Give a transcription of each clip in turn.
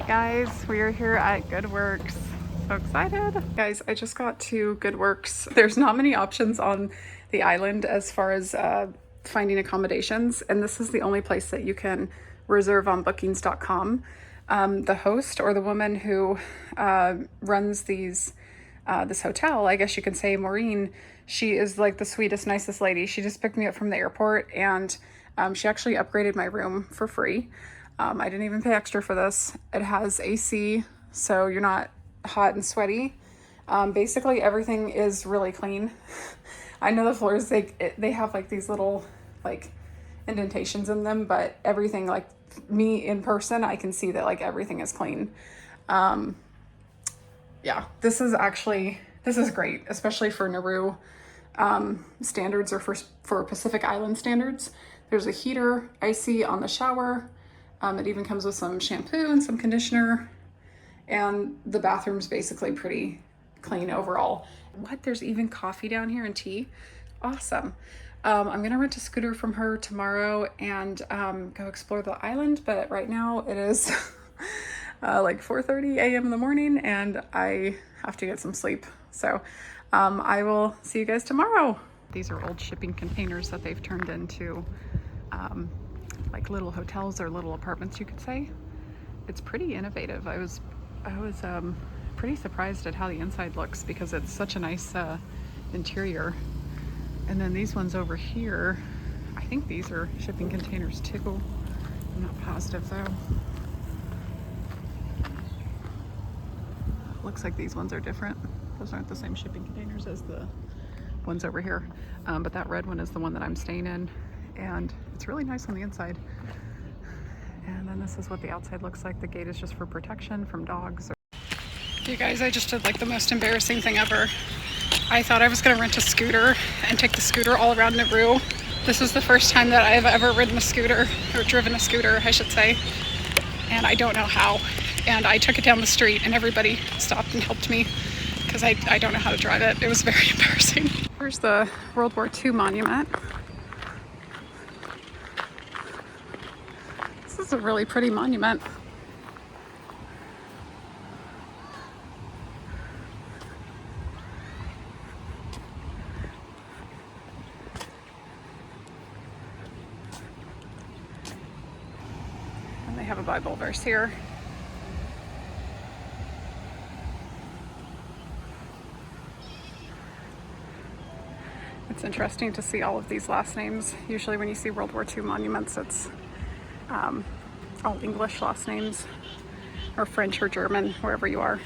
Guys, we are here at Goodworks. So excited. Guys, I just got to Goodworks. There's not many options on the island as far as finding accommodations, and this is the only place that you can reserve on bookings.com. The host, or the woman who runs this hotel, I guess you can say, Maureen, she is like the sweetest, nicest lady. She just picked me up from the airport, and she actually upgraded my room for free. I didn't even pay extra for this. It has AC, so you're not hot and sweaty. Basically, everything is really clean. I know the floors, they have like these little like indentations in them, but everything, like me in person, I can see that like everything is clean. Yeah, this is great, especially for Nauru standards, or for Pacific Island standards. There's a heater I see on the shower. It even comes with some shampoo and some conditioner, and the bathroom's basically pretty clean overall. What? There's even coffee down here and tea. Awesome. I'm gonna rent a scooter from her tomorrow and go explore the island, but right now it is like 4:30 a.m. in the morning and I have to get some sleep. So I will see you guys tomorrow. These are old shipping containers that they've turned into like little hotels or little apartments, you could say. It's pretty innovative. I was pretty surprised at how the inside looks because it's such a nice interior. And then these ones over here, I think these are shipping containers too. I'm not positive though. Looks like these ones are different. Those aren't the same shipping containers as the ones over here. But that red one is the one that I'm staying in, and it's really nice on the inside. And then this is what the outside looks like. The gate is just for protection from dogs. You guys, I just did like the most embarrassing thing ever. I thought I was gonna rent a scooter and take the scooter all around Nauru. This is the first time that I've ever ridden a scooter, or driven a scooter, I should say. And I don't know how. And I took it down the street and everybody stopped and helped me because I don't know how to drive it. It was very embarrassing. Here's the World War II monument. This is a really pretty monument. And they have a Bible verse here. It's interesting to see all of these last names. Usually when you see World War II monuments, it's all English last names, or French or German, wherever you are.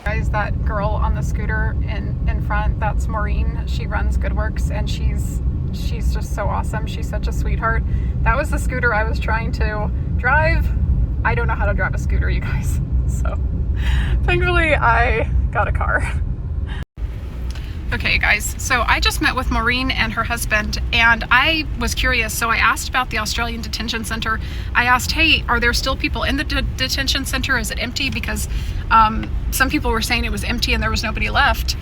Guys, that girl on the scooter in front, that's Maureen. She runs Goodworks, and she's just so awesome. She's such a sweetheart. That was the scooter I was trying to drive. I don't know how to drive a scooter, you guys. So thankfully I got a car. Okay guys, so I just met with Maureen and her husband, and I was curious, so I asked about the Australian detention center. I asked, hey, are there still people in the detention center? Is it empty? Because some people were saying it was empty and there was nobody left.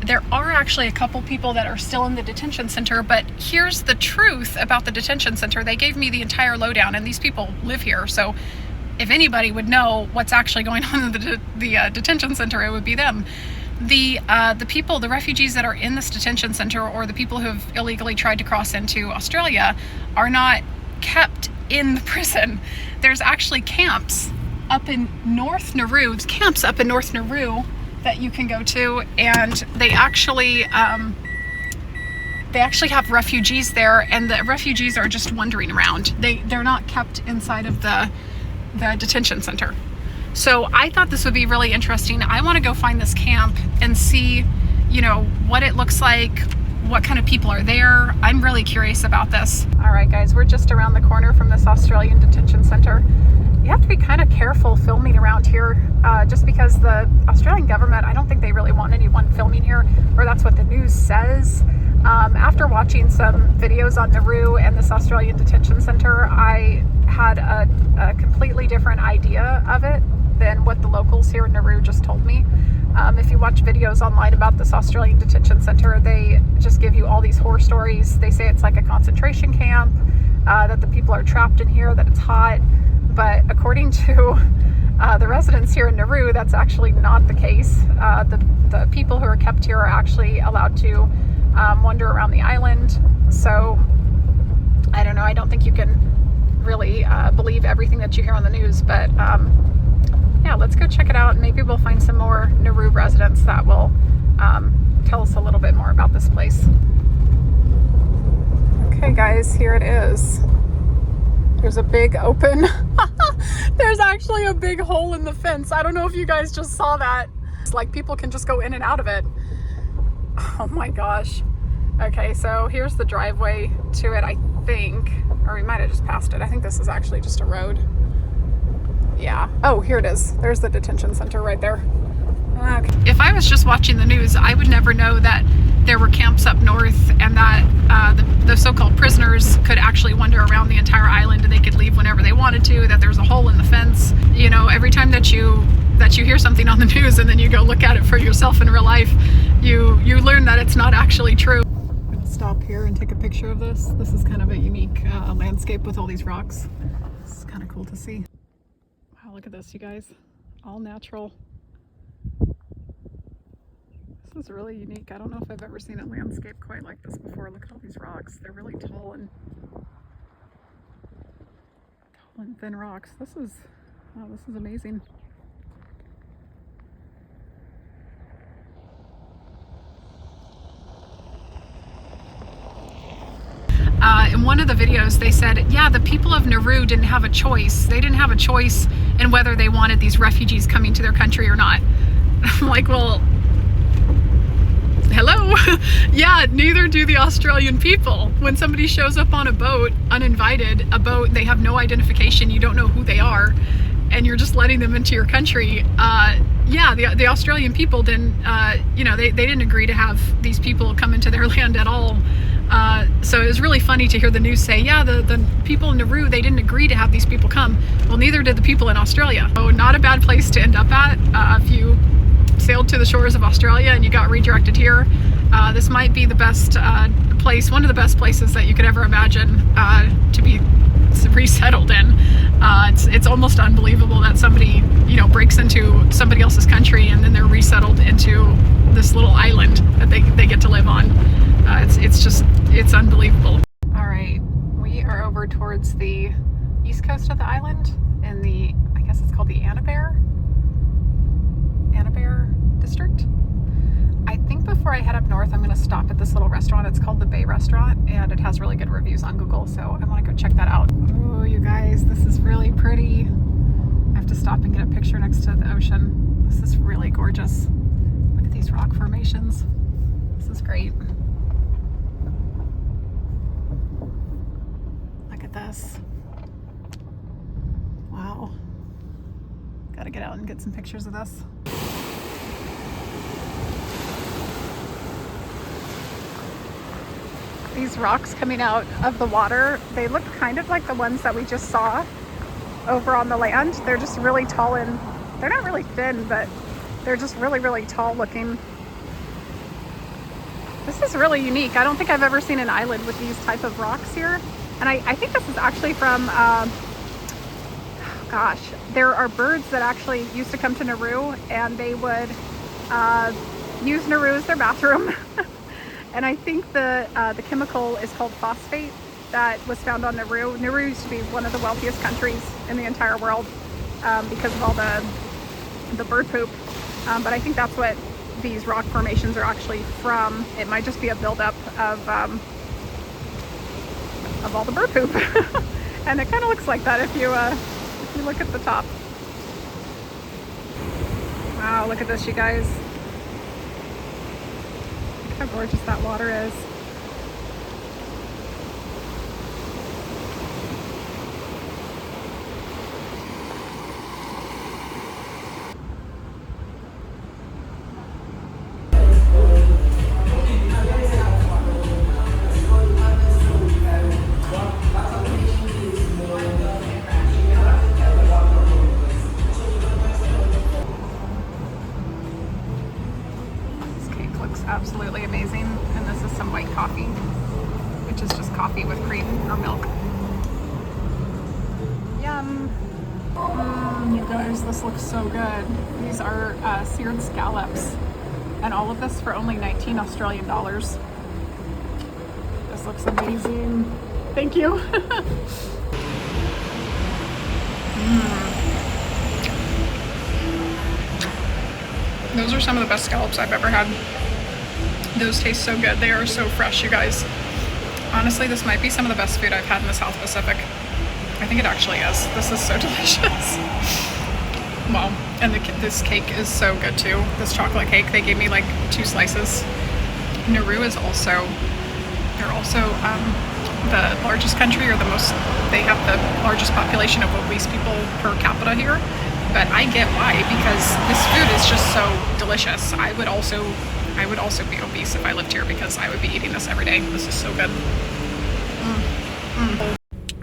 There are actually a couple people that are still in the detention center, but here's the truth about the detention center. They gave me the entire lowdown, and these people live here, so if anybody would know what's actually going on in the detention center, it would be them. The people, the refugees that are in this detention center, or the people who have illegally tried to cross into Australia, are not kept in the prison. There's actually camps up in North Nauru, that you can go to, and they actually have refugees there, and the refugees are just wandering around. They're not kept inside of the detention center. So I thought this would be really interesting. I want to go find this camp and see, you know, what it looks like, what kind of people are there. I'm really curious about this. All right, guys, we're just around the corner from this Australian detention center. You have to be kind of careful filming around here, just because the Australian government, I don't think they really want anyone filming here, or that's what the news says. After watching some videos on Nauru and this Australian detention center, I had a completely different idea of it than what the locals here in Nauru just told me. If you watch videos online about this Australian detention center, they just give you all these horror stories. They say it's like a concentration camp, that the people are trapped in here, that it's hot. But according to the residents here in Nauru, that's actually not the case. The people who are kept here are actually allowed to wander around the island. So I don't know. I don't think you can really believe everything that you hear on the news, but yeah, let's go check it out. Maybe we'll find some more Nauru residents that will tell us a little bit more about this place. Okay guys, here it is. There's a big open, there's actually a big hole in the fence. I don't know if you guys just saw that. It's like people can just go in and out of it. Oh my gosh. Okay, so here's the driveway to it, I think, or we might have just passed it. I think this is actually just a road. Yeah. Oh, here it is. There's the detention center right there. Okay. If I was just watching the news, I would never know that there were camps up north and that the so-called prisoners could actually wander around the entire island and they could leave whenever they wanted to, that there's a hole in the fence. You know, every time that you hear something on the news and then you go look at it for yourself in real life, you learn that it's not actually true. I'm gonna stop here and take a picture of this. This is kind of a unique landscape with all these rocks. It's kind of cool to see. Wow, look at this, you guys. All natural. This is really unique. I don't know if I've ever seen a landscape quite like this before. Look at all these rocks. They're really tall and thin rocks. This is amazing. In one of the videos they said, yeah, the people of Nauru didn't have a choice. They didn't have a choice in whether they wanted these refugees coming to their country or not. I'm like, well, hello? Yeah, neither do the Australian people. When somebody shows up on a boat, uninvited, a boat, they have no identification, you don't know who they are, and you're just letting them into your country. Yeah, the Australian people didn't, you know, they didn't agree to have these people come into their land at all. So it was really funny to hear the news say, yeah, the people in Nauru, they didn't agree to have these people come. Well, neither did the people in Australia. So not a bad place to end up at if you sailed to the shores of Australia and you got redirected here. This might be the best place, one of the best places that you could ever imagine to be resettled in. It's almost unbelievable that somebody, you know, breaks into somebody else's country and then they're resettled into this little island that they get to live on. It's unbelievable. All right, we are over towards the east coast of the island in the, I guess it's called the Anabear district. I think before I head up north, I'm going to stop at this little restaurant. It's called the Bay Restaurant, and it has really good reviews on Google, so I want to go check that out. Oh, you guys, this is really pretty. I have to stop and get a picture next to the ocean. This is really gorgeous. Look at these rock formations. This is great. Look at this. Wow. Gotta get out and get some pictures of this. These rocks coming out of the water, they look kind of like the ones that we just saw over on the land. They're just really tall and they're not really thin, but they're just really, really tall looking. This is really unique. I don't think I've ever seen an island with these type of rocks here. And I think this is actually from, gosh, there are birds that actually used to come to Nauru and they would use Nauru as their bathroom. And I think the chemical is called phosphate that was found on Nauru. Nauru used to be one of the wealthiest countries in the entire world because of all the bird poop. But I think that's what these rock formations are actually from. It might just be a buildup of all the bird poop. And it kind of looks like that if you look at the top. Wow, look at this, you guys. Look how gorgeous that water is. looks absolutely amazing. And this is some white coffee, which is just coffee with cream or milk. Yum. You guys, this looks so good. These are seared scallops, and all of this for only 19 Australian dollars. This looks amazing. Thank you. Those are some of the best scallops I've ever had. Those taste so good. They are so fresh, you guys. Honestly, this might be some of the best food I've had in the South Pacific. I think it actually is. This is so delicious. Wow. And this cake is so good too. This chocolate cake, they gave me like 2 slices. Nauru is also, they're also the largest country, or they have the largest population of obese people per capita here. But I get why, because this food is just so delicious. I would also be obese if I lived here, because I would be eating this every day. This is so good.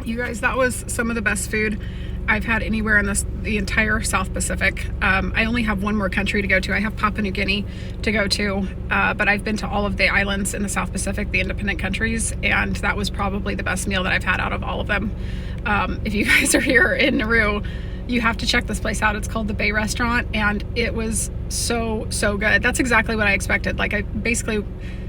You guys, that was some of the best food I've had anywhere in the entire South Pacific. I only have one more country to go to. I have Papua New Guinea to go to, but I've been to all of the islands in the South Pacific, the independent countries, and that was probably the best meal that I've had out of all of them. If you guys are here in Nauru, you have to check this place out. It's called the Bay Restaurant, and it was so good. That's exactly what I expected. Like, basically,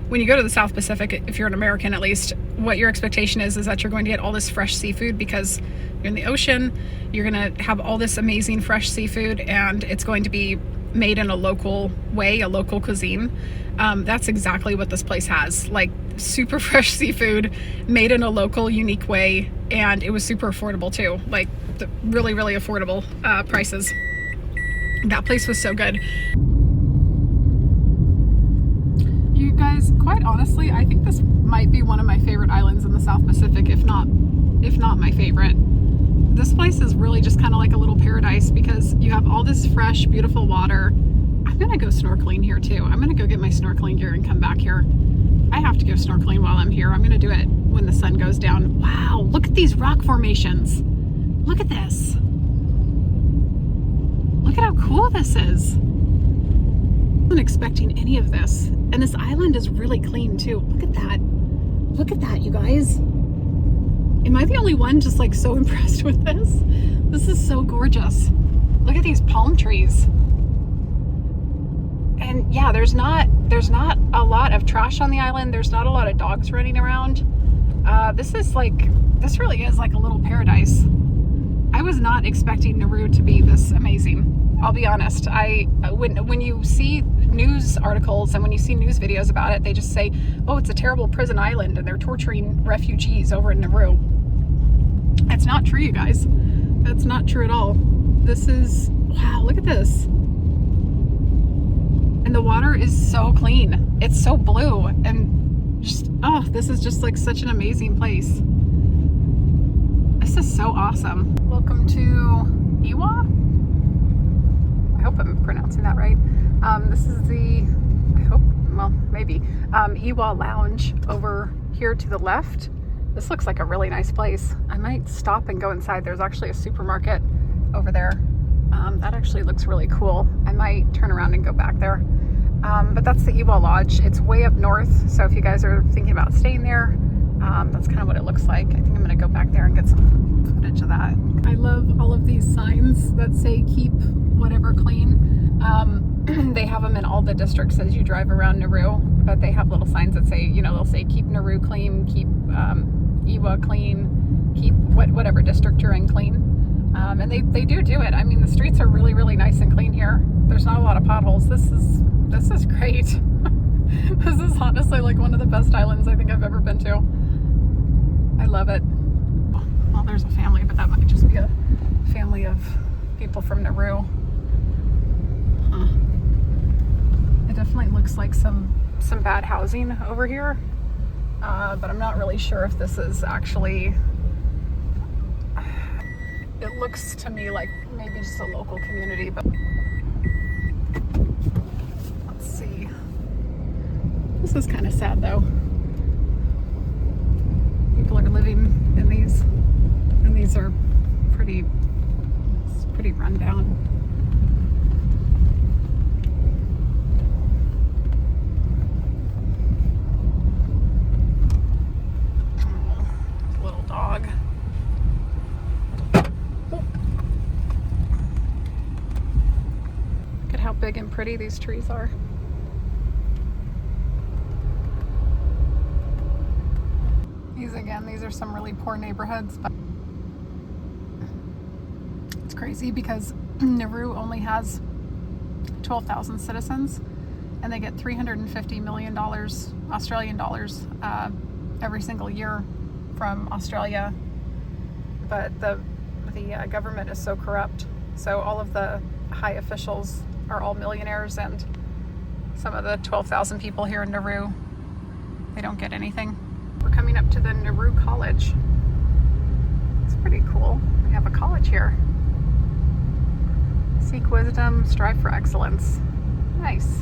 when you go to the South Pacific, if you're an American at least, what your expectation is that you're going to get all this fresh seafood, because you're in the ocean. You're going to have all this amazing fresh seafood, and it's going to be made in a local way, a local cuisine. That's exactly what this place has. Like, super fresh seafood made in a local, unique way, and it was super affordable too. Like, really affordable prices. That place was so good. You guys, quite honestly, I think this might be one of my favorite islands in the South Pacific, if not my favorite. This place is really just kind of like a little paradise, because you have all this fresh, beautiful water. I'm gonna go snorkeling here too. I'm gonna go get my snorkeling gear and come back here. I have to go snorkeling while I'm here. I'm gonna do it when the sun goes down. Wow, look at these rock formations. Look at this. Look at how cool this is. I wasn't expecting any of this. And this island is really clean too. Look at that. Look at that, you guys. Am I the only one just like so impressed with this? This is so gorgeous. Look at these palm trees. And yeah, there's not a lot of trash on the island. There's not a lot of dogs running around. This really is like a little paradise. I was not expecting Nauru to be this amazing. I'll be honest. When you see news articles and when you see news videos about it, they just say, oh, it's a terrible prison island and they're torturing refugees over in Nauru. It's not true, you guys. That's not true at all. This is, wow, look at this. And the water is so clean. It's so blue, and just, oh, this is just like such an amazing place. This is so awesome. Welcome to Iwa. I hope I'm pronouncing that right. This is maybe Iwa Lounge over here to the left. This looks like a really nice place. I might stop and go inside. There's actually a supermarket over there. That actually looks really cool. I might turn around and go back there. But that's the Iwa Lodge. It's way up north, so if you guys are thinking about staying there, that's kind of what it looks like. I think I'm gonna go back there and get some footage of that. I love all of these signs that say keep whatever clean. They have them in all the districts as you drive around Nauru, but they have little signs that say, you know, they'll say keep Nauru clean, keep Iwa clean, keep whatever district you're in clean. And they do it. I mean, the streets are really nice and clean here. There's not a lot of potholes. This is great. This is honestly like one of the best islands I think I've ever been to. I love it. Well, there's a family, but that might just be a family of people from Nauru. Huh. It definitely looks like some bad housing over here, but I'm not really sure if this is actually. It looks to me like maybe just a local community, but let's see. This is kind of sad though. People are living in these, and these are pretty run down. pretty these trees are. These are some really poor neighborhoods, but it's crazy because Nauru only has 12,000 citizens and they get $350 million Australian dollars every single year from Australia. But the government is so corrupt. So all of the high officials are all millionaires, and some of the 12,000 people here in Nauru, they don't get anything. We're coming up to the Nauru College. It's pretty cool. We have a college here. Seek wisdom, strive for excellence. Nice.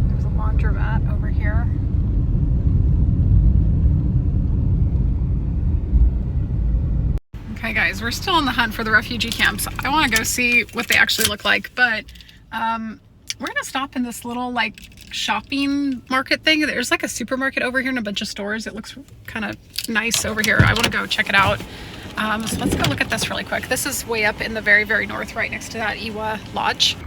There's a laundromat over here. Okay guys, we're still on the hunt for the refugee camps. I want to go see what they actually look like, but we're gonna stop in this little like shopping market thing. There's like a supermarket over here and a bunch of stores. It looks kind of nice over here. I want to go check it out. So let's go look at this really quick. This is way up in the very, very north, right next to that Iwa Lodge.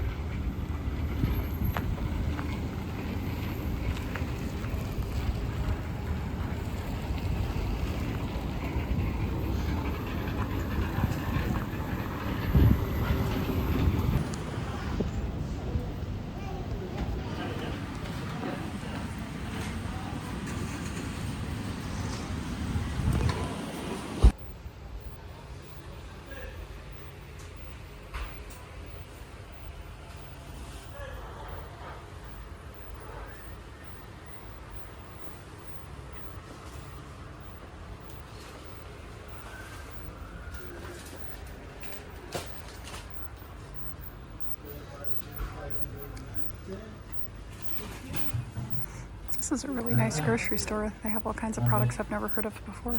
This is a really nice grocery store. They have all kinds of products I've never heard of before.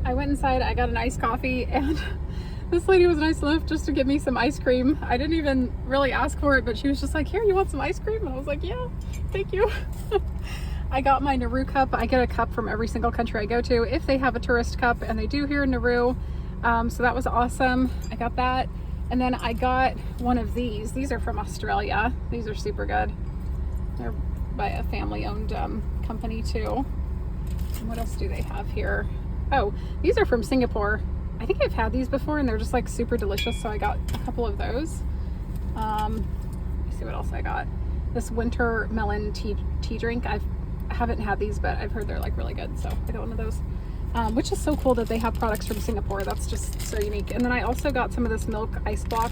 I went inside, I got an iced coffee, and this lady was nice enough just to give me some ice cream. I didn't even really ask for it, but she was just like, here, you want some ice cream? And I was like, yeah, thank you. I got my Nauru cup. I get a cup from every single country I go to if they have a tourist cup, and they do here in Nauru. So that was awesome. I got that. And then I got one of these. These are from Australia. These are super good. They're by a family-owned company too. And what else do they have here? Oh, these are from Singapore. I think I've had these before and they're just like super delicious. So I got a couple of those. Let me see what else I got. This winter melon tea drink. I haven't had these, but I've heard they're like really good. So I got one of those. Which is so cool that they have products from Singapore. That's just so unique. And then I also got some of this milk ice block.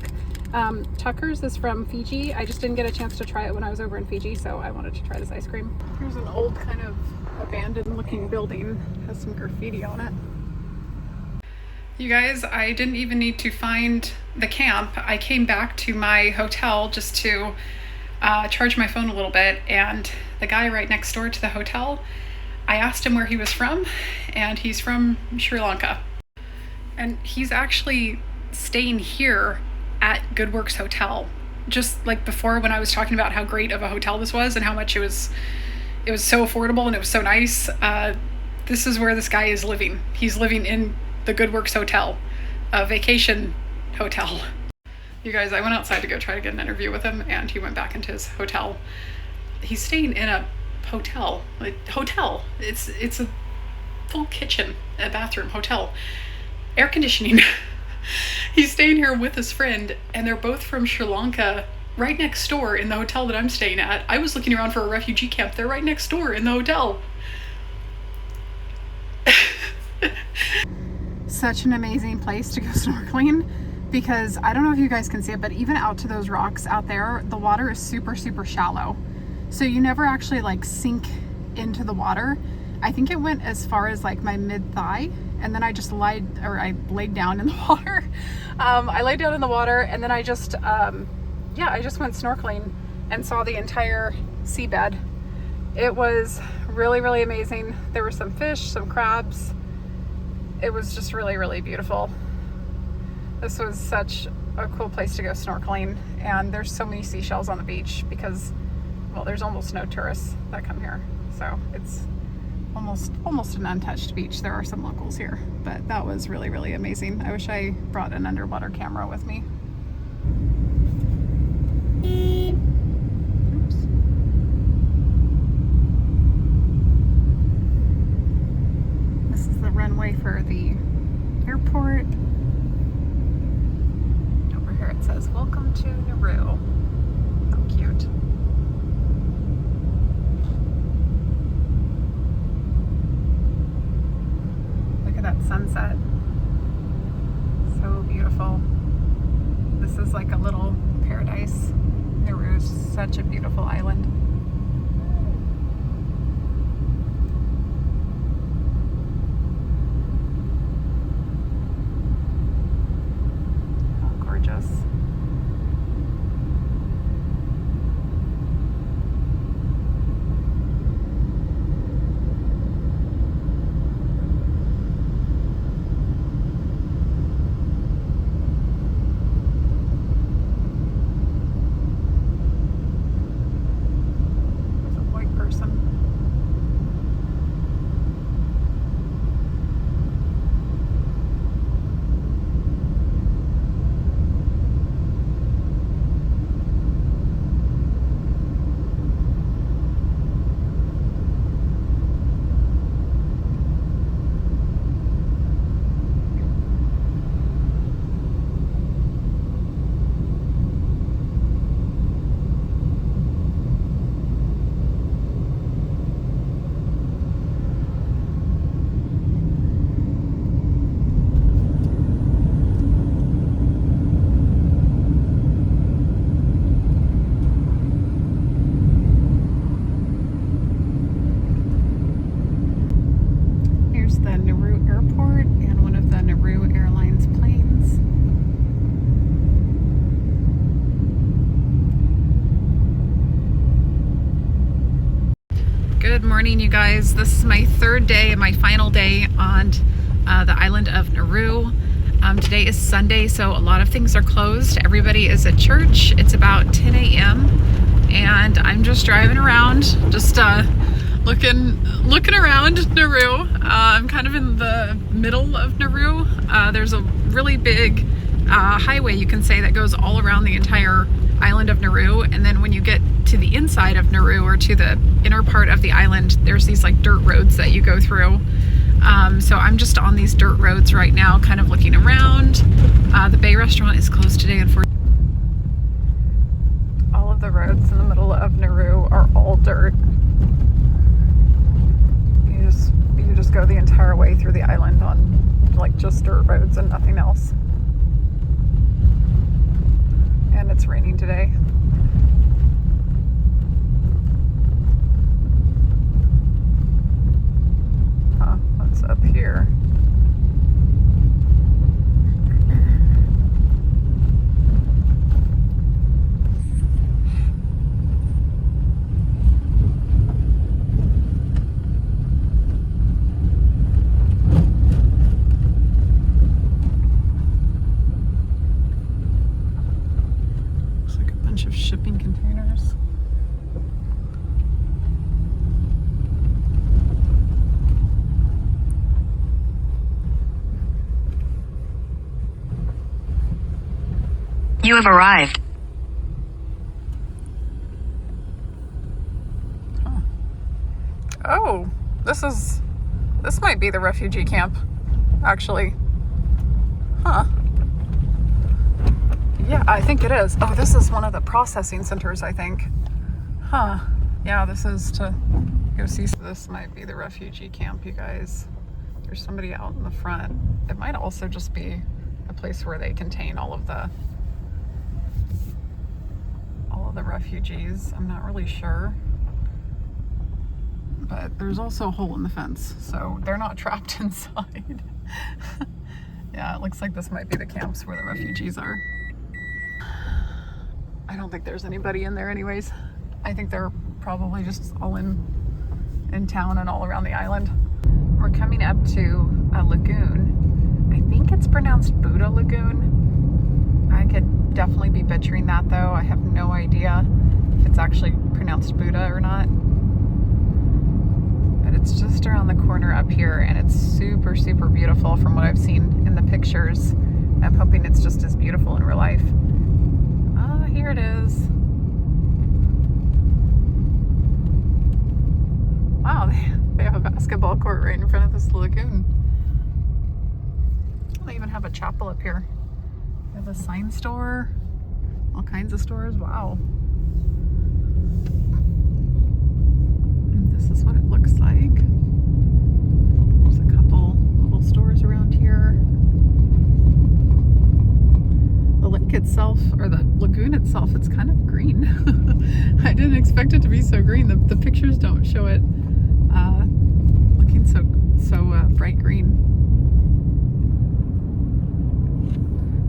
Tucker's is from Fiji. I just didn't get a chance to try it when I was over in Fiji, so I wanted to try this ice cream. Here's an old kind of abandoned looking building. It has some graffiti on it. You guys, I didn't even need to find the camp. I came back to my hotel just to charge my phone a little bit, and the guy right next door to the hotel, I asked him where he was from, and he's from Sri Lanka. And he's actually staying here at Good Works Hotel. Just like before when I was talking about how great of a hotel this was and how much it was so affordable and it was so nice. This is where this guy is living. He's living in the Good Works Hotel, a vacation hotel. You guys, I went outside to go try to get an interview with him, and he went back into his hotel. He's staying in a hotel. It's a full kitchen, a bathroom, hotel, air conditioning. He's staying here with his friend, and they're both from Sri Lanka, right next door in the hotel that I'm staying at. I was looking around for a refugee camp. They're right next door in the hotel. Such an amazing place to go snorkeling, because I don't know if you guys can see it, but even out to those rocks out there, the water is super, super shallow. So you never actually like sink into the water. I think it went as far as like my mid-thigh, and then I just laid down in the water. I laid down in the water, and then I just went snorkeling and saw the entire seabed. It was really, really amazing. There were some fish, some crabs. It was just really, really beautiful. This was such a cool place to go snorkeling, and there's so many seashells on the beach because, well, there's almost no tourists that come here, so it's almost an untouched beach. There are some locals here, but that was really, really amazing. I wish I brought an underwater camera with me. Oops. This is the runway for the airport. Over here it says, "Welcome to Nauru." How cute. That sunset, so beautiful. This is like a little paradise. Nauru is such a beautiful island. How gorgeous. The Nauru airport and one of the Nauru Airlines planes. Good morning, you guys. This is my third day and my final day on the island of Nauru. Today is Sunday, so a lot of things are closed. Everybody is at church. It's about 10 a.m. and I'm just driving around, just looking around Nauru. I'm kind of in the middle of Nauru. There's a really big highway, you can say, that goes all around the entire island of Nauru, and then when you get to the inside of Nauru, or to the inner part of the island, there's these like dirt roads that you go through. So I'm just on these dirt roads right now, kind of looking around. The Bay restaurant is closed today, unfortunately. All of the roads in the middle of Nauru are all dirt. You just go the entire way through the island on like just dirt roads and nothing else. And it's raining today. What's up here? Of shipping containers. You have arrived. Huh. Oh, this might be the refugee camp, actually. Huh. Yeah, I think it is. Oh, this is one of the processing centers, I think. Huh. Yeah, this is to go see. This might be the refugee camp, you guys. There's somebody out in the front. It might also just be a place where they contain all of the refugees. I'm not really sure. But there's also a hole in the fence, so they're not trapped inside. Yeah, it looks like this might be the camps where the refugees are. I don't think there's anybody in there anyways. I think they're probably just all in town and all around the island. We're coming up to a lagoon. I think it's pronounced Buddha Lagoon. I could definitely be butchering that though. I have no idea if it's actually pronounced Buddha or not. But it's just around the corner up here, and it's super, super beautiful from what I've seen in the pictures. I'm hoping it's just as beautiful in real life. Ah, here it is. Wow, they have a basketball court right in front of this lagoon. They even have a chapel up here. They have a sign store, all kinds of stores. Wow. And this is what it looks like. There's a couple little stores around here. The lake itself, or the lagoon itself, it's kind of green. I didn't expect it to be so green. The pictures don't show it looking so bright green.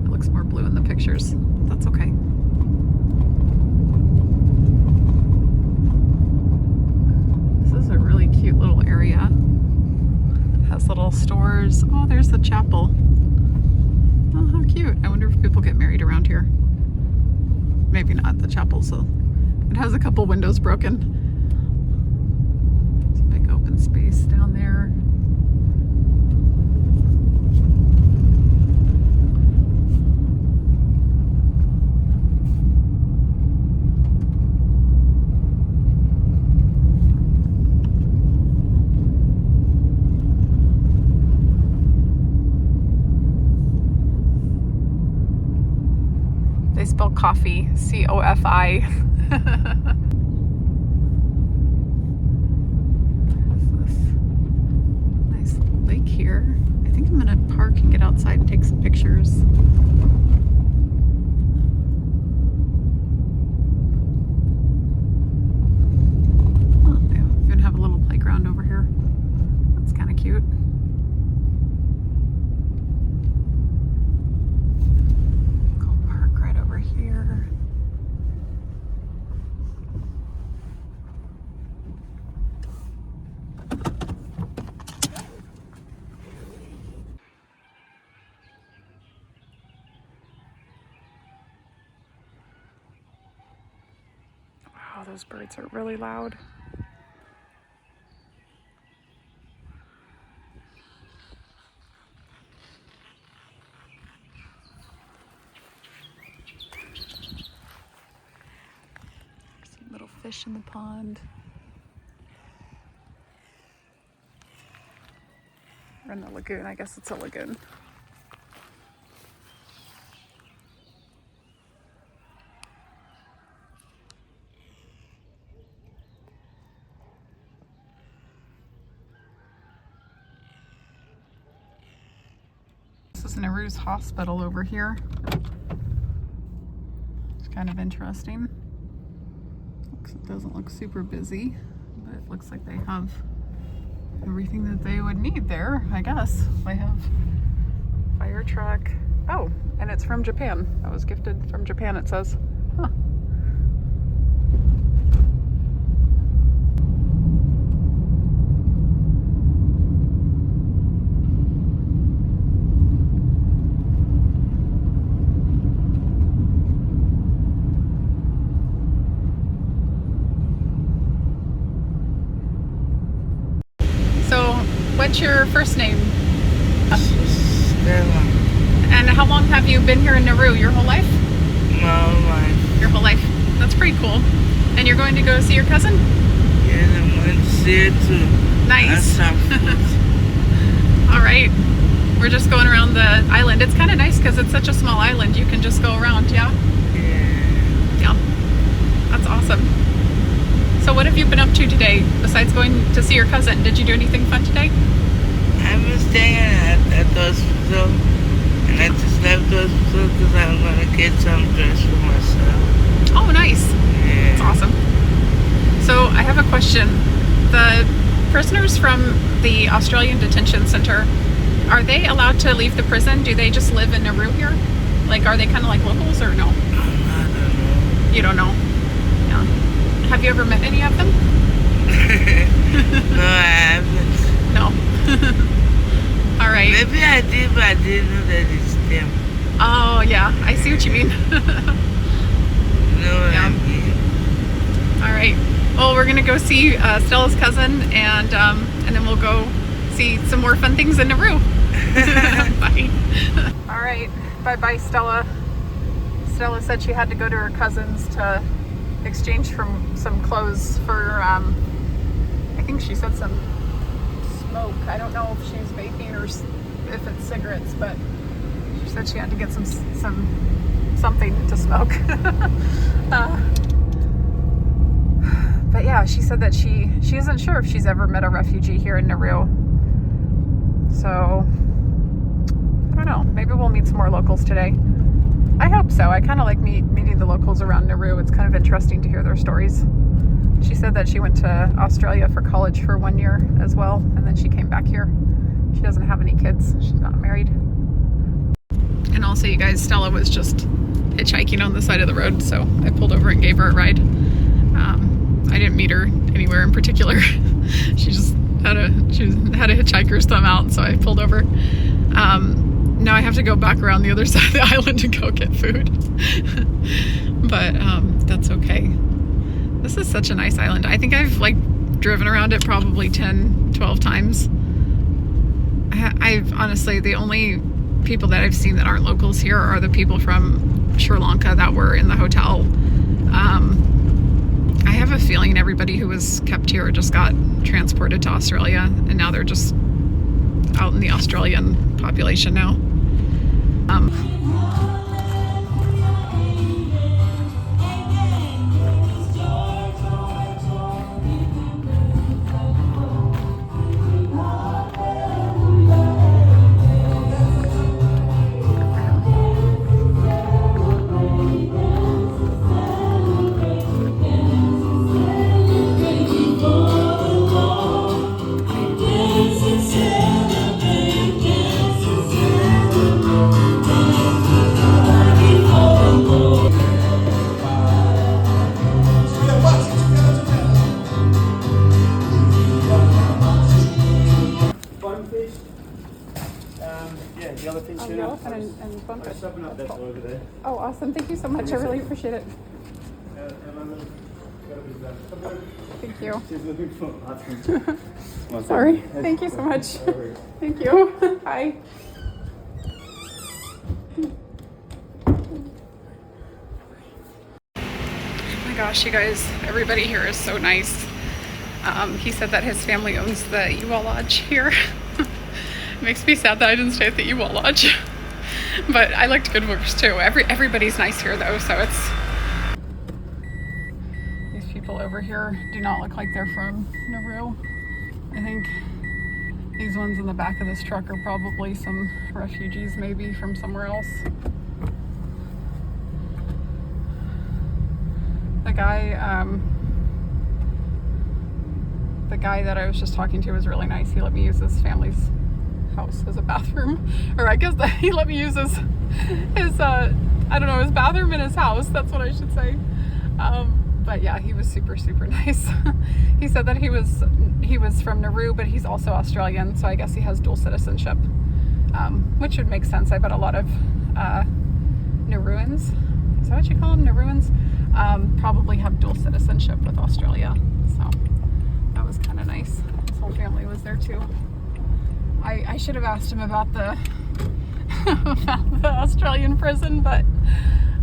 It looks more blue in the pictures. That's okay. This is a really cute little area. It has little stores. Oh, there's the chapel. Oh, how cute. I wonder if people get married around here. Maybe not, the chapel, so it has a couple windows broken. It's a big open space down there. They spell coffee, C-O-F-I. There's this nice little lake here. I think I'm gonna park and get outside and take some pictures. Oh, they even have a little playground over here. That's kind of cute. Here. Wow, those birds are really loud. Little fish in the pond. Or in the lagoon, I guess it's a lagoon. This is Nauru's hospital over here. It's kind of interesting. It doesn't look super busy, but it looks like they have everything that they would need there, I guess. They have fire truck. Oh, and it's from Japan. That was gifted from Japan, it says. Huh. What's your first name? Stella. And how long have you been here in Nauru? Your whole life? My whole life. Your whole life. That's pretty cool. And you're going to go see your cousin? Yeah, I'm going to see her too. Nice. All right. We're just going around the island. It's kind of nice because it's such a small island. You can just go around, yeah? Yeah. Yeah. That's awesome. So what have you been up to today besides going to see your cousin? Did you do anything fun today? I've been staying at the hospital, and I just left the hospital because I'm going to get some dress for myself. Oh, nice. Yeah. That's awesome. So I have a question. The prisoners from the Australian Detention Center, are they allowed to leave the prison? Do they just live in Nauru here? Like, are they kind of like locals or no? I don't know. You don't know? Yeah. Have you ever met any of them? No, I haven't. No. All right. Maybe I did, but I didn't know that it's them. Oh yeah, I see what you mean. You know what I mean? All right. Well, we're gonna go see Stella's cousin, and then we'll go see some more fun things in Nauru. Bye. All right. Bye, Stella. Stella said she had to go to her cousin's to exchange from some clothes for, I think she said some smoke. I don't know if she's vaping or if it's cigarettes, but she said she had to get something to smoke. But yeah, she said that she isn't sure if she's ever met a refugee here in Nauru. So I don't know. Maybe we'll meet some more locals today. I hope so. I kind of like meeting the locals around Nauru. It's kind of interesting to hear their stories. She said that she went to Australia for college for 1 year as well, and then she came back here. She doesn't have any kids. She's not married. And also, you guys, Stella was just hitchhiking on the side of the road, so I pulled over and gave her a ride. I didn't meet her anywhere in particular. She had a hitchhiker's thumb out, so I pulled over. Now I have to go back around the other side of the island to go get food. But that's okay. This is such a nice island. I think I've driven around it probably 10, 12 times. I've honestly, the only people that I've seen that aren't locals here are the people from Sri Lanka that were in the hotel. I have a feeling everybody who was kept here just got transported to Australia, and now they're just out in the Australian population now. Yeah, the other thing too. And bumper. Stopping up that over there. Oh, awesome. Thank you so much. I really appreciate it. Thank you. She's looking for Sorry. Thank you so much. Thank you. Bye. Oh my gosh, you guys, everybody here is so nice. He said that his family owns the Ewell Lodge here. It makes me sad that I didn't stay at the Ewell Lodge. But I liked Good Works too. Everybody's nice here though, so it's... These people over here do not look like they're from Nauru. I think these ones in the back of this truck are probably some refugees maybe from somewhere else. The guy that I was just talking to was really nice. He let me use his family's house as a bathroom, or I guess that he let me use his I don't know, his bathroom in his house. That's what I should say. But yeah, he was super nice. He said that he was from Nauru, but he's also Australian, so I guess he has dual citizenship, which would make sense. I bet a lot of Nauruans, is that what you call them, Nauruans, probably have dual citizenship with Australia. So that was kind of nice. His whole family was there too. I should have asked him about the about the Australian prison, but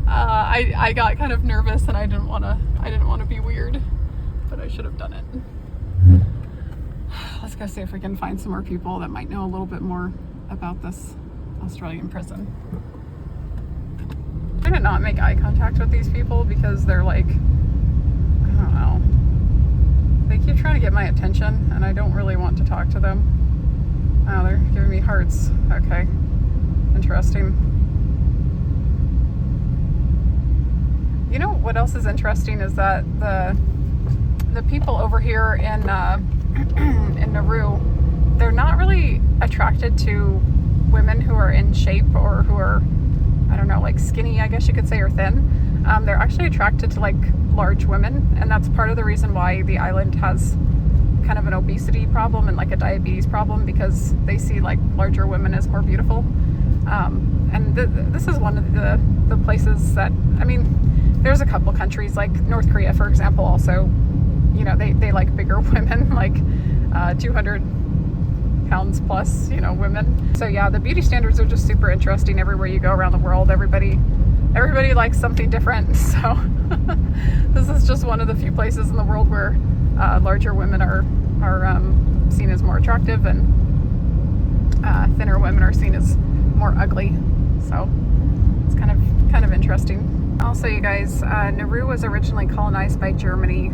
I got kind of nervous and I didn't want to be weird, but I should have done it. Let's go see if we can find some more people that might know a little bit more about this Australian prison. I'm trying to not make eye contact with these people because they're like, I don't know, they keep trying to get my attention and I don't really want to talk to them. Oh, they're giving me hearts. Okay, interesting. You know what else is interesting is that the people over here in Nauru, they're not really attracted to women who are in shape or who are, I don't know, like skinny, I guess you could say, or thin. They're actually attracted to like large women, and that's part of the reason why the island has kind of an obesity problem and like a diabetes problem, because they see like larger women as more beautiful. and this is one of the places that, I mean, there's a couple countries like North Korea, for example, also, you know, they like bigger women, like 200 pounds plus, you know, women. So yeah, the beauty standards are just super interesting everywhere you go around the world. Everybody likes something different. So this is just one of the few places in the world where larger women are seen as more attractive, and thinner women are seen as more ugly. So it's kind of interesting. Also, you guys, Nauru was originally colonized by Germany,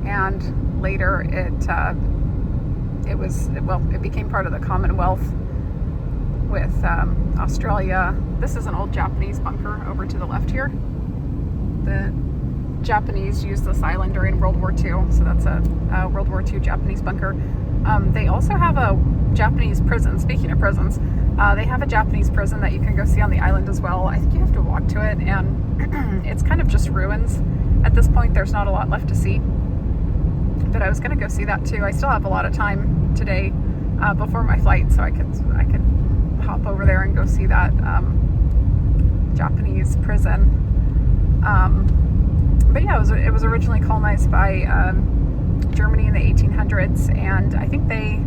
and later it became part of the Commonwealth with Australia. This is an old Japanese bunker over to the left here. The Japanese used this island during World War II, so that's a World War II Japanese bunker. They also have a Japanese prison. Speaking of prisons, they have a Japanese prison that you can go see on the island as well. I think you have to walk to it, and it's kind of just ruins at this point. There's not a lot left to see, but I was going to go see that too. I still have a lot of time today before my flight, so I could hop over there and go see that Japanese prison. But yeah, it was originally colonized by Germany in the 1800s, and I think they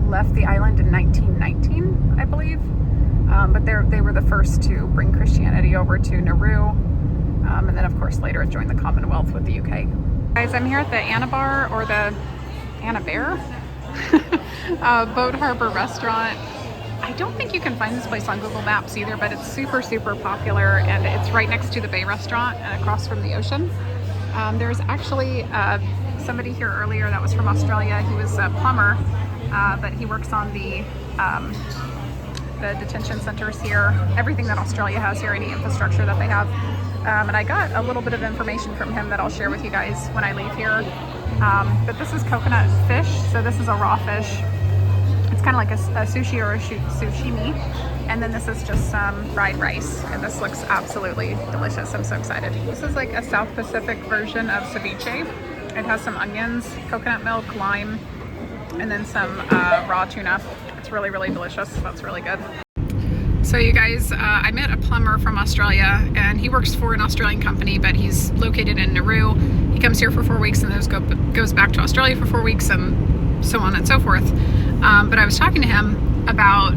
left the island in 1919, I believe. But they were the first to bring Christianity over to Nauru, and then of course later it joined the Commonwealth with the UK. Guys, I'm here at the Anna Bar, or the Anna Bear Boat Harbor restaurant. I don't think you can find this place on Google Maps either, but it's super, super popular, and it's right next to the Bay restaurant and across from the ocean. There's actually somebody here earlier that was from Australia. He was a plumber, but he works on the detention centers here, everything that Australia has here, any infrastructure that they have. And I got a little bit of information from him that I'll share with you guys when I leave here. But this is coconut fish, so this is a raw fish. It's kind of like a sushi or a sushimi. And then this is just some fried rice, and this looks absolutely delicious. I'm so excited. This is like a South Pacific version of ceviche. It has some onions, coconut milk, lime, and then some raw tuna. It's really, really delicious. That's really good. So you guys, I met a plumber from Australia, and he works for an Australian company, but he's located in Nauru. He comes here for 4 weeks and then goes back to Australia for 4 weeks, and so on and so forth. But I was talking to him about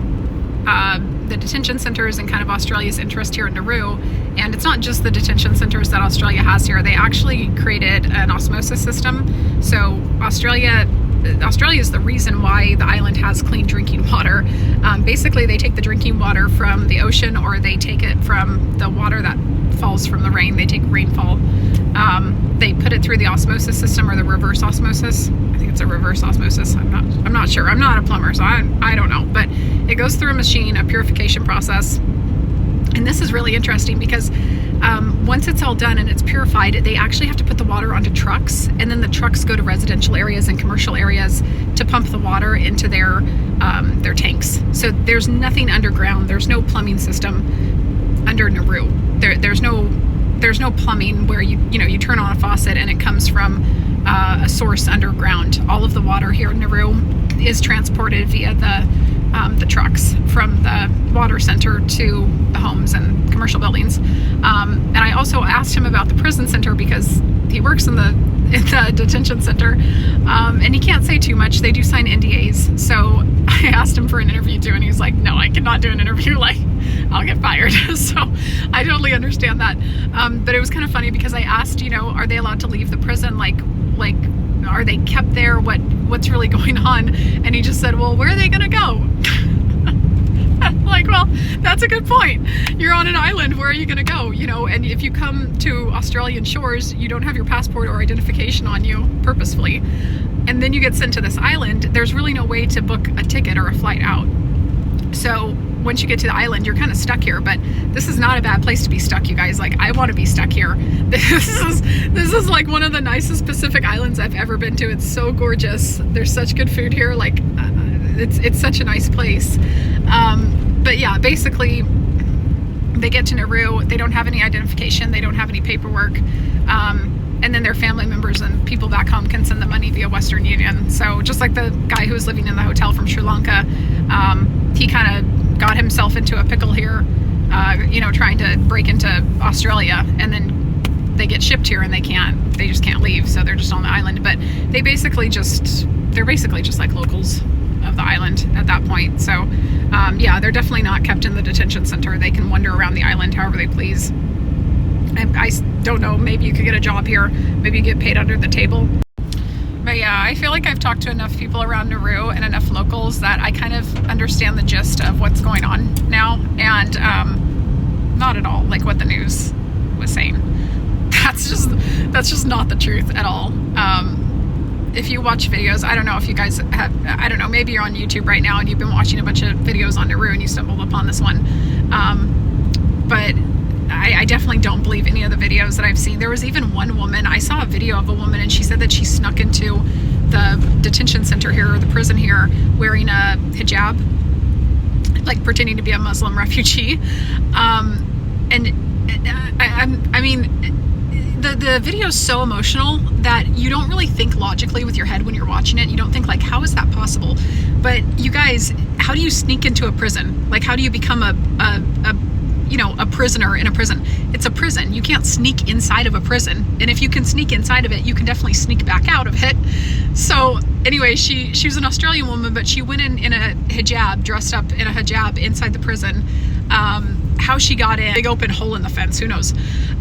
the detention centers and kind of Australia's interest here in Nauru. And it's not just the detention centers that Australia has here. They actually created an osmosis system. So Australia is the reason why the island has clean drinking water. Basically, they take the drinking water from the ocean, or they take it from the water that falls from the rain. They take rainfall. They put it through the osmosis system, or the reverse osmosis. I think it's a reverse osmosis. I'm not sure. I'm not a plumber, so I don't know. But it goes through a machine, a purification process. And this is really interesting because once it's all done and it's purified, they actually have to put the water onto trucks, and then the trucks go to residential areas and commercial areas to pump the water into their tanks. So there's nothing underground. There's no plumbing system under Nauru. There's no plumbing where you turn on a faucet and it comes from a source underground. All of the water here in Nauru is transported via the trucks from the water center to the homes and commercial buildings. And I also asked him about the prison center because he works in the detention center, and he can't say too much. They do sign NDAs. So I asked him for an interview too, and he was like, no, I cannot do an interview. Like, I'll get fired. So I totally understand that. But it was kind of funny because I asked, are they allowed to leave the prison? Like, are they kept there? What's really going on? And he just said, well, where are they going to go? Like, well, that's a good point. You're on an island. Where are you going to go? And if you come to Australian shores, you don't have your passport or identification on you purposefully. And then you get sent to this island. There's really no way to book a ticket or a flight out. So once you get to the island, you're kind of stuck here. But this is not a bad place to be stuck, you guys. Like, I want to be stuck here. This is like one of the nicest Pacific islands I've ever been to. It's so gorgeous. There's such good food here. Like, it's such a nice place. But yeah, basically, they get to Nauru. They don't have any identification. They don't have any paperwork. And then their family members and people back home can send the money via Western Union. So just like the guy who was living in the hotel from Sri Lanka, he kind of got himself into a pickle here, you know, trying to break into Australia, and then they get shipped here and they just can't leave, so they're just on the island. But they're basically just like locals of the island at that point. So yeah, they're definitely not kept in the detention center. They can wander around the island however they please. I don't know, maybe you could get a job here, maybe you get paid under the table. But yeah, I feel like I've talked to enough people around Nauru and enough locals that I kind of understand the gist of what's going on now, and not at all like what the news was saying. That's just not the truth at all. If you watch videos, I don't know if you guys have, I don't know, maybe you're on YouTube right now and you've been watching a bunch of videos on Nauru and you stumbled upon this one. But I definitely don't believe any of the videos that I've seen. There was even one woman, I saw a video of a woman and she said that she snuck into the detention center here, or the prison here, wearing a hijab, like pretending to be a Muslim refugee. I mean, the video is so emotional that you don't really think logically with your head when you're watching it. You don't think like, how is that possible? But you guys, how do you sneak into a prison? Like, how do you become a prisoner in a prison? It's a prison. You can't sneak inside of a prison. And if you can sneak inside of it, you can definitely sneak back out of it. So anyway, she was an Australian woman, but she went in a hijab, dressed up in a hijab inside the prison. How she got in, big open hole in the fence, who knows?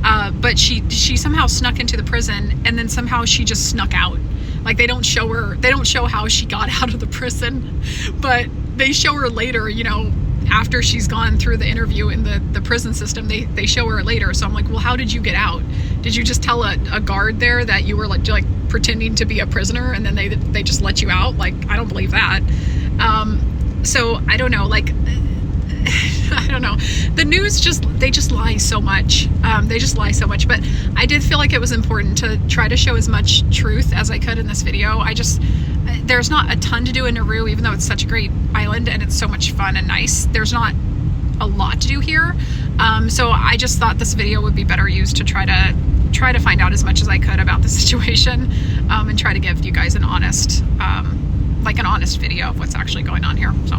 But she somehow snuck into the prison, and then somehow she just snuck out. Like, they don't show how she got out of the prison, but they show her later, you know, after she's gone through the interview in the prison system. They show her later. So I'm like, well, how did you get out? Did you just tell a guard there that you were like pretending to be a prisoner, and then they just let you out? Like, I don't believe that. So I don't know, like, I don't know. The news they just lie so much. They just lie so much. But I did feel like it was important to try to show as much truth as I could in this video. There's not a ton to do in Nauru, even though it's such a great island and it's so much fun and nice. There's not a lot to do here. So I just thought this video would be better used to try to find out as much as I could about the situation, and try to give you guys an honest video of what's actually going on here. So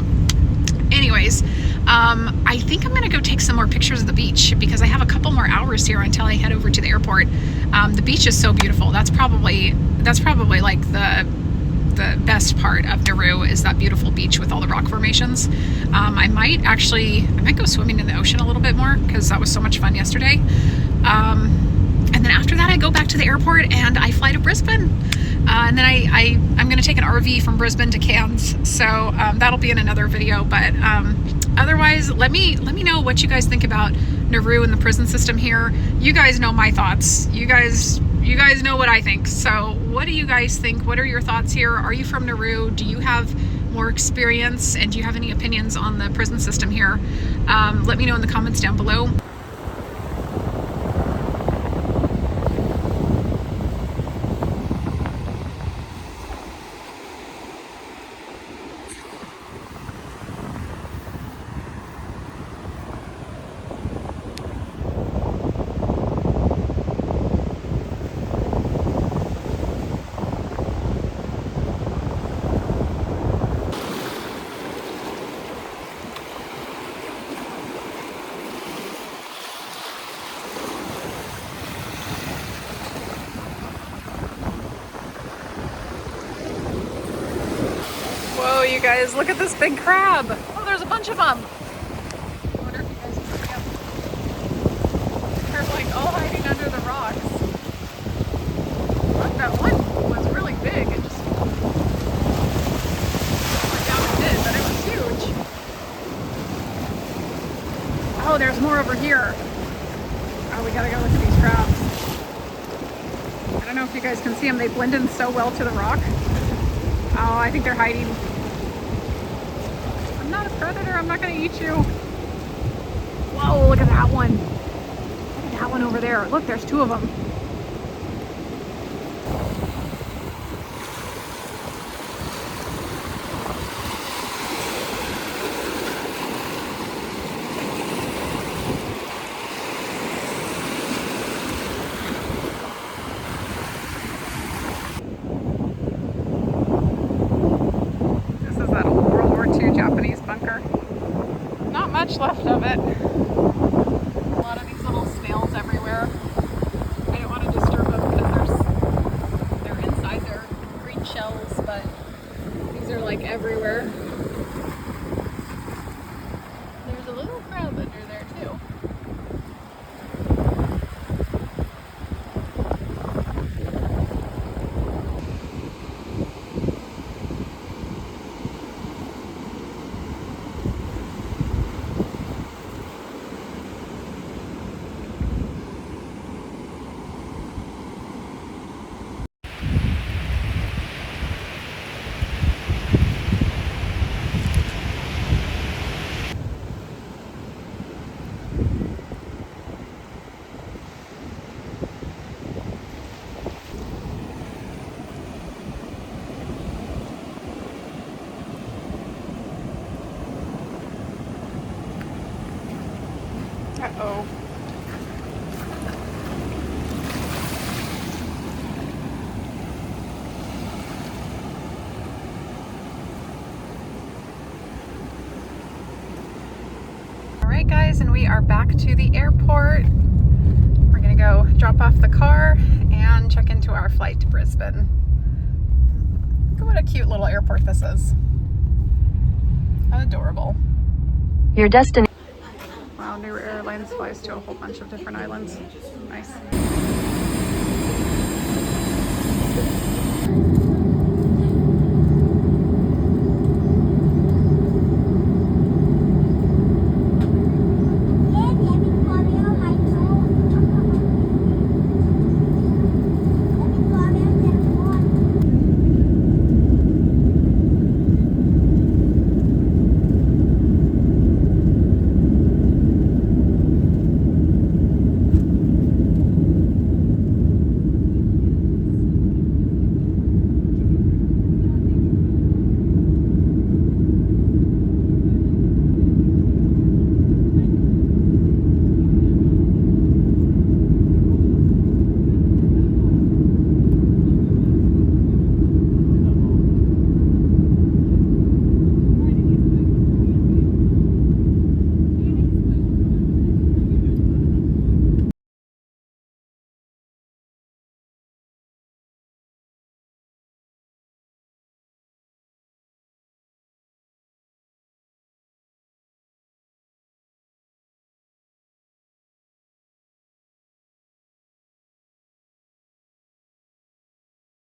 anyways, I think I'm gonna go take some more pictures of the beach because I have a couple more hours here until I head over to the airport. The beach is so beautiful. That's probably like the best part of Nauru, is that beautiful beach with all the rock formations. I might go swimming in the ocean a little bit more because that was so much fun yesterday. And then after that, I go back to the airport and I fly to Brisbane. And then I'm going to take an RV from Brisbane to Cairns. So that'll be in another video. But otherwise, let me know what you guys think about Nauru and the prison system here. You guys know my thoughts. You guys know what I think. So what do you guys think? What are your thoughts here? Are you from Nauru? Do you have more experience? And do you have any opinions on the prison system here? Let me know in the comments down below. Whoa, you guys, look at this big crab. Oh, there's a bunch of them. I wonder if you guys can see them. They're like all hiding under the rocks. Look, that one was really big. It just went down and did, but it was huge. Oh, there's more over here. Oh, we gotta go look at these crabs. I don't know if you guys can see them. They blend in so well to the rock. Oh, I think they're hiding. I'm not a predator. I'm not going to eat you. Whoa, look at that one. Look at that one over there. Look, there's two of them. love it. A lot of these little snails everywhere. I don't want to disturb them because they're inside their green shells, but these are like everywhere. There's a little crab under there too. Uh-oh. All right, guys, and we are back to the airport. We're gonna go drop off the car and check into our flight to Brisbane. Look at what a cute little airport this is. How adorable. Your destination. Wow, Nauru Airlines flies to a whole bunch of different islands. Nice.